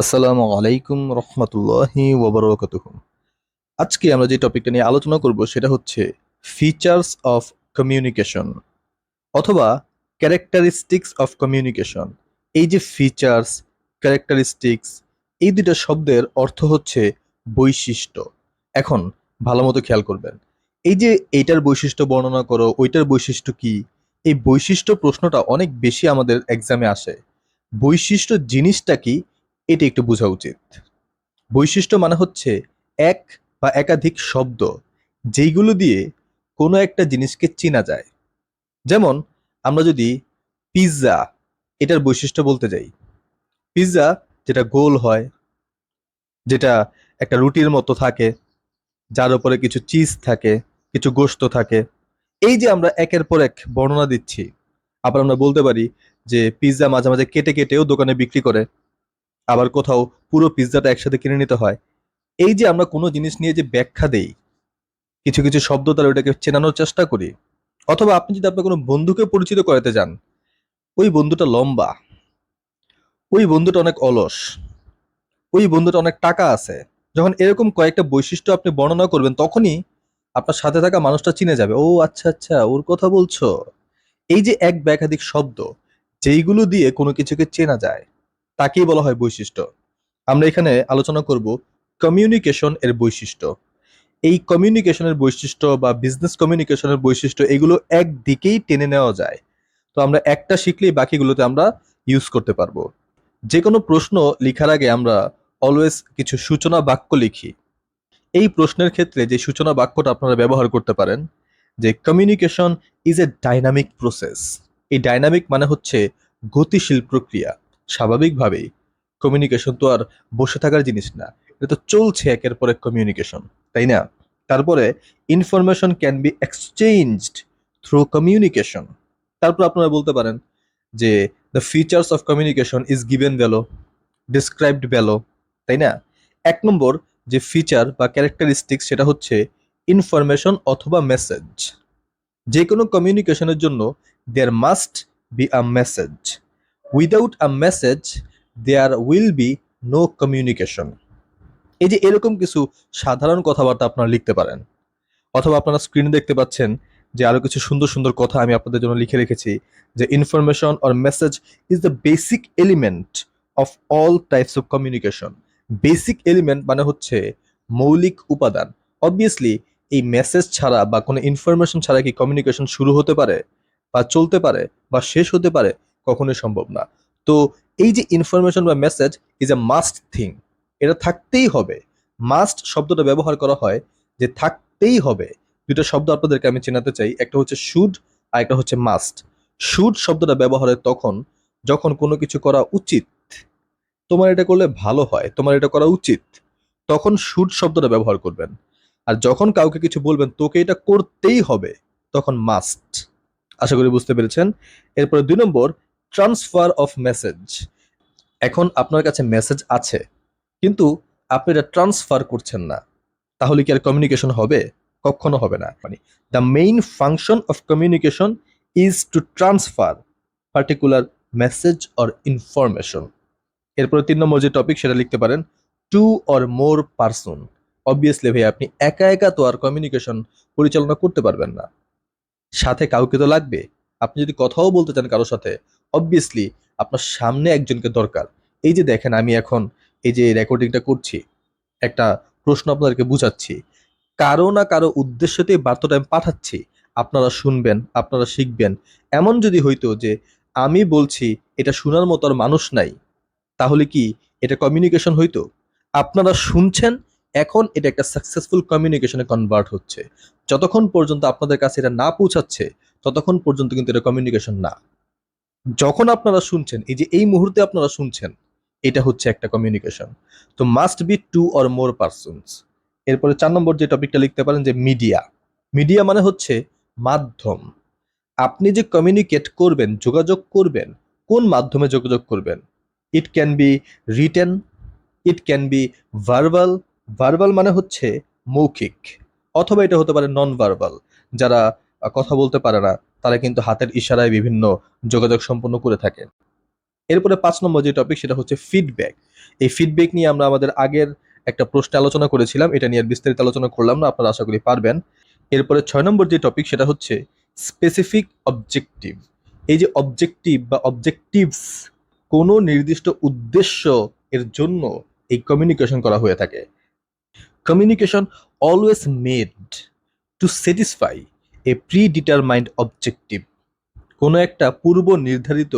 আসসালামু আলাইকুম রহমতুল্লাহি ওবরাকাতুহু। আজকে আমরা যে টপিকটা নিয়ে আলোচনা করব সেটা হচ্ছে ফিচার্স অফ কমিউনিকেশন অথবা ক্যারেক্টারিস্টিক্স অফ কমিউনিকেশন। এই যে ফিচার্স, ক্যারেক্টারিস্টিক্স, এই দুটো শব্দের অর্থ হচ্ছে বৈশিষ্ট্য। এখন ভালো মতো খেয়াল করবেন, এই যে এইটার বৈশিষ্ট্য বর্ণনা করো, ওইটার বৈশিষ্ট্য কি, এই বৈশিষ্ট্য প্রশ্নটা অনেক বেশি আমাদের এক্সামে আসে। বৈশিষ্ট্য জিনিসটা কি এটা একটু বোঝা উচিত। বৈশিষ্ট্য মানে হচ্ছে এক বা একাধিক শব্দ যেইগুলো দিয়ে কোনো একটা জিনিসকে চেনা যায়। যেমন আমরা যদি পিৎজা এটার বৈশিষ্ট্য বলতে যাই, পিৎজা যেটা গোল হয়, যেটা একটা রুটির মতো থাকে, যার উপরে কিছু চিজ থাকে, কিছু গোশত থাকে, এই যে আমরা একের পর এক বর্ণনা দিচ্ছি। আবার আমরা বলতে পারি যে পিৎজা মাঝে মাঝে কেটে কেটেও দোকানে বিক্রি করে, আবার কোথাও পুরো পিৎজাটা একসাথে কিনে নিতে হয়। এই যে আমরা কোনো জিনিস নিয়ে যে ব্যাখ্যা দেই, কিছু কিছু শব্দ দ্বারা ওটাকে চেনানোর চেষ্টা করি। অথবা আপনি যদি আপনার কোনো বন্ধুকে পরিচিত করাতে যান, ওই বন্ধুটা লম্বা, ওই বন্ধুটা অনেক অলস, ওই বন্ধুটা অনেক টাকা আছে, যখন এরকম কয়েকটা বৈশিষ্ট্য আপনি বর্ণনা করবেন তখনই আপনার সাথে থাকা মানুষটা চিনে যাবে, ও আচ্ছা আচ্ছা ওর কথা বলছো। এই যে এক বা একাধিক শব্দ যেইগুলো দিয়ে কোনো কিছুকে চেনা যায় তাকেই বলা হয় বৈশিষ্ট্য। আমরা এখানে আলোচনা করব কমিউনিকেশন এর বৈশিষ্ট্য। এই কমিউনিকেশনের বৈশিষ্ট্য বা বিজনেস কমিউনিকেশনের বৈশিষ্ট্য এগুলো একদিকেই টেনে নেওয়া যায়। তো আমরা একটা শিখলেই বাকিগুলোতে আমরা ইউজ করতে পারবো। যে কোনো প্রশ্ন লেখার আগে আমরা অলওয়েজ কিছু সূচনা বাক্য লিখি। এই প্রশ্নের ক্ষেত্রে যে সূচনা বাক্যটা আপনারা ব্যবহার করতে পারেন, যে communication is a dynamic process. এই ডাইনামিক মানে হচ্ছে গতিশীল প্রক্রিয়া। স্বাভাবিকভাবেই কমিউনিকেশন তো আর বসে থাকার জিনিস না, এটা তো চলছে একের পর এক কমিউনিকেশন, তাই না? তারপরে information can be exchanged through communication. তারপর আপনারা বলতে পারেন যে the features of communication is given below, described below, তাই না? এক নম্বর যে ফিচার বা ক্যারেক্টারিস্টিক্স সেটা হচ্ছে ইনফরমেশন অথবা মেসেজ। যে কোনো কমিউনিকেশনের জন্য there must be a message, without a message there will be no communication. এই যে এরকম কিছু সাধারণ কথাবার্তা আপনারা লিখতে পারেন। অথবা আপনারা স্ক্রিনে দেখতে পাচ্ছেন যে আরো কিছু সুন্দর সুন্দর কথা আমি আপনাদের জন্য লিখে রেখেছি, যে information or message is the basic element of all types of communication. Basic element মানে হচ্ছে মৌলিক উপাদান। অবভিয়াসলি এই মেসেজ ছাড়া বা কোনো ইনফরমেশন ছাড়া কি কমিউনিকেশন শুরু হতে পারে বা চলতে পারে বা শেষ হতে পারে? কখনোই সম্ভব না। তো এই যে ইনফরমেশন বা message is a must thing, এটা থাকতেই হবে। মাস্ট শব্দটা ব্যবহার করা হয় যে থাকতেই হবে। দুটো শব্দ আপনাদেরকে আমি চেনাতে চাই, একটা হচ্ছে শুড আর একটা হচ্ছে মাস্ট। শুড শব্দটা ব্যবহার হয় তখন যখন কোনো কিছু করা উচিত, তোমার এটা করলে ভালো হয়, তোমার এটা করা উচিত, তখন শুড শব্দটা ব্যবহার করবেন। আর যখন কাউকে কিছু বলবেন তোকে এটা করতেই হবে, তখন মাস্ট। আশা করি বুঝতে পেরেছেন। এরপরে 2 নম্বর, ট্রান্সফার অফ মেসেজ। এখন আপনার কাছে মেসেজ আছে কিন্তু আপনি এটা ট্রান্সফার করছেন না, তাহলে কি আর কমিউনিকেশন হবে? কখনো হবে না। মানে the main function of communication is to transfer particular message or information. এরপরে 3 নম্বর যে টপিক সেটা লিখতে পারেন two or more person. Obviously ভাই আপনি একা একা তো আর কমিউনিকেশন পরিচালনা করতে পারবেন না, সাথে কাউকে তো লাগবে। আপনি যদি কথাও বলতে চান কারোর সাথে, অবভিয়াসলি আপনার সামনে একজনকে দরকার। এই যে দেখেন আমি এখন এই যে রেকর্ডিংটা করছি, একটা প্রশ্ন আপনাদেরকে বুঝাচ্ছি, কারো না কারো উদ্দেশ্যতেই বার্তাটা আমি পাঠাচ্ছি। আপনারা শুনবেন, আপনারা শিখবেন। এমন যদি হইতো যে আমি বলছি এটা শোনার মতো আর মানুষ নাই, তাহলে কি এটা কমিউনিকেশন হইতো? আপনারা শুনছেন, এখন এটা একটা সাকসেসফুল কমিউনিকেশনে কনভার্ট হচ্ছে। যতক্ষণ পর্যন্ত আপনাদের কাছে এটা না পৌঁছাচ্ছে ততক্ষণ পর্যন্ত কিন্তু এটা কমিউনিকেশন না। যখন আপনারা শুনছেন, এই যে এই মুহূর্তে আপনারা শুনছেন, এটা হচ্ছে একটা কমিউনিকেশন। তো must be two or more persons. এরপরে 4 নম্বর যে টপিকটা লিখতে পারেন যে মিডিয়া। মিডিয়া মানে হচ্ছে মাধ্যম। আপনি যে কমিউনিকেট করবেন, যোগাযোগ করবেন, কোন মাধ্যমে যোগাযোগ করবেন? It can be written, it can be verbal. Verbal মানে হচ্ছে মৌখিক, অথবা এটা হতে পারে নন ভার্বাল। যারা কথা বলতে পারে না তারা কিন্তু হাতের ইশারায় বিভিন্ন যোগাযোগ সম্পন্ন করে থাকে। এরপরে 5 নম্বর যে টপিক সেটা হচ্ছে ফিডব্যাক। এই ফিডব্যাক নিয়ে আমরা আমাদের আগের একটা প্রশ্নে আলোচনা করেছিলাম, এটা নিয়ে আর বিস্তারিত আলোচনা করলাম না, আপনারা আশা করি পারবেন। এরপরে 6 নম্বর যে টপিক সেটা হচ্ছে স্পেসিফিক অবজেক্টিভ। এই যে অবজেক্টিভ বা অবজেক্টিভস, কোনো নির্দিষ্ট উদ্দেশ্য এর জন্য এই কমিউনিকেশন করা হয়ে থাকে। Communication always made to satisfy a predetermined objective. কোনো একটা পূর্ব নির্ধারিত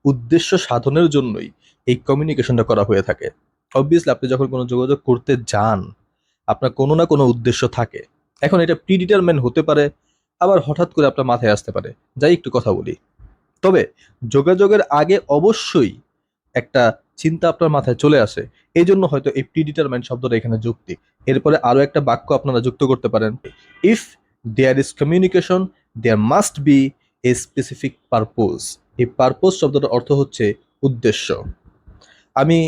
উদ্দেশ্য সাধনের জন্যই এই কমিউনিকেশনটা করা হয়ে থাকে। অবভিয়াসলি আপনি যখন কোনো যোগাযোগ করতে যান, আপনার কোনো না কোনো উদ্দেশ্য থাকে। এখন এটা প্রিডিটারমাইন্ড হতে পারে, আবার হঠাৎ করে আপনার মাথায় আসতে পারে। যাই একটু কথা বলি, তবে যোগাযোগের আগে অবশ্যই একটা চিন্তা আপনার মাথায় চলে আসে, এই জন্য হয়তো এই প্রিডিটারমাইন্ড শব্দটা এখানে যুক্তি। এরপরে আরো একটা বাক্য আপনারা যুক্ত করতে পারেন, if there is communication there must be a specific purpose. এই পারপোজ শব্দটার অর্থ হচ্ছে উদ্দেশ্য। আমি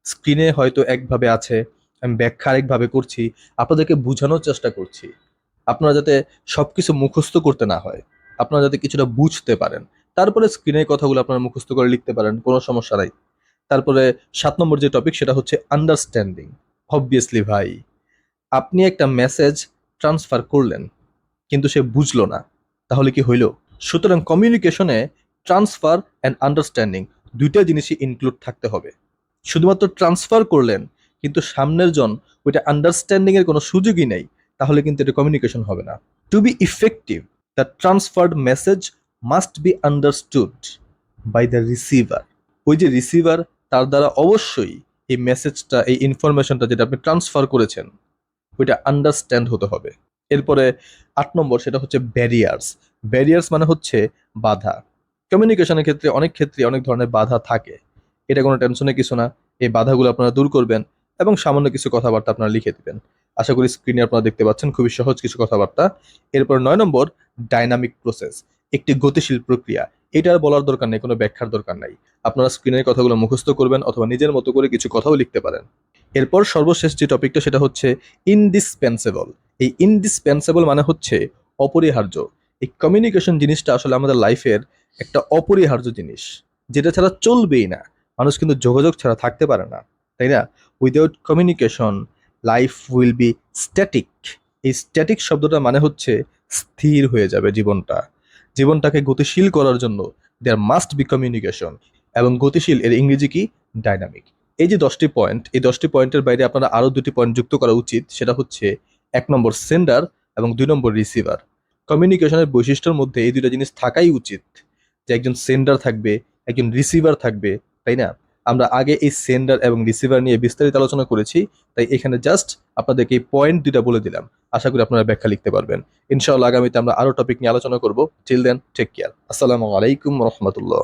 স্ক্রিনে হয়তো একভাবে আছে, আমি ব্যাখ্যা আরেকভাবে করছি, আপনাদেরকে বোঝানোর চেষ্টা করছি, আপনারা যাতে সবকিছু মুখস্থ করতে না হয়, আপনারা যাতে কিছুটা বুঝতে পারেন। তারপরে স্ক্রিনের কথাগুলো আপনারা মুখস্থ করে লিখতে পারেন, কোনো সমস্যা নাই। তারপরে 7 নম্বর যে টপিক সেটা হচ্ছে আন্ডারস্ট্যান্ডিং। অবভিয়াসলি ভাই, আপনি একটা মেসেজ ট্রান্সফার করলেন কিন্তু সে বুঝলো না, তাহলে কি হইল? সুতরাং কমিউনিকেশনে ট্রান্সফার অ্যান্ড আন্ডারস্ট্যান্ডিং দুইটা জিনিসই ইনক্লুড থাকতে হবে। শুধুমাত্র ট্রান্সফার করলেন কিন্তু সামনের জন ওইটা আন্ডারস্ট্যান্ডিং এর কোনো সুযোগই নেই, তাহলে কিন্তু এটা কমিউনিকেশন হবে না। To be effective, the transferred message must be understood by the receiver. ওই যে রিসিভার, তার দ্বারা অবশ্যই এই মেসেজটা, এই ইনফরমেশনটা যেটা আপনি ট্রান্সফার করেছেন, ওইটা আন্ডারস্ট্যান্ড হতে হবে। এরপরে 8 নম্বর সেটা হচ্ছে ব্যারিয়ার্স। ব্যারিয়ার্স মানে হচ্ছে বাধা। কমিউনিকেশনের ক্ষেত্রে অনেক ধরনের বাধা থাকে, এটা কোনো টেনশনের কিছু না। এই বাধাগুলো আপনারা দূর করবেন এবং সামান্য কিছু কথাবার্তা আপনারা লিখে দিবেন। আশা করি স্ক্রিনে আপনারা দেখতে পাচ্ছেন খুবই সহজ কিছু কথাবার্তা। এরপর 9 নম্বর ডাইনামিক প্রসেস, একটি গতিশীল প্রক্রিয়া। এটা আর বলার দরকার নেই, কোনো ব্যাখ্যার দরকার নাই। আপনারা স্ক্রিনের কথাগুলো মুখস্থ করবেন অথবা নিজের মতো করে কিছু কথাও লিখতে পারেন। এরপর সর্বশেষ যে টপিকটা সেটা হচ্ছে ইনডিসপেন্সেবল। এই ইনডিসপেন্সেবল মানে হচ্ছে অপরিহার্য। এই কমিউনিকেশন জিনিসটা আসলে আমাদের লাইফের একটা অপরিহার্য জিনিস, যেটা ছাড়া চলবেই না। মানুষ কিন্তু যোগাযোগ ছাড়া থাকতে পারে না, তাই না? Without communication life will be static. এই স্ট্যাটিক শব্দটা মানে হচ্ছে স্থির হয়ে যাবে জীবনটা। জীবনটাকে গতিশীল করার জন্য দেয়ার মাস্ট বি কমিউনিকেশন। এবং গতিশীল এর ইংরেজি কি? ডাইনামিক। এই যে 10টি পয়েন্ট, এই 10টি পয়েন্টের বাইরে আপনারা আরো 2টি পয়েন্ট যুক্ত করা উচিত, সেটা হচ্ছে 1 নম্বর সেন্ডার এবং 2 নম্বর রিসিভার। কমিউনিকেশনের বৈশিষ্ট্যের মধ্যে এই দুইটা জিনিস থাকাই উচিত, যে একজন সেন্ডার থাকবে, একজন রিসিভার থাকবে, তাই না? আমরা আগে এই সেন্ডার এবং রিসিভার নিয়ে বিস্তারিত আলোচনা করেছি, তাই এখানে জাস্ট আপনাদেরকে এই পয়েন্ট দুইটা বলে দিলাম। আশা করি আপনারা ব্যাখ্যা লিখতে পারবেন। ইনশাআল্লাহ আগামীতে আমরা আরো টপিক নিয়ে আলোচনা করব। Till then take care. আসসালামু আলাইকুম রহমতুল্লাহ।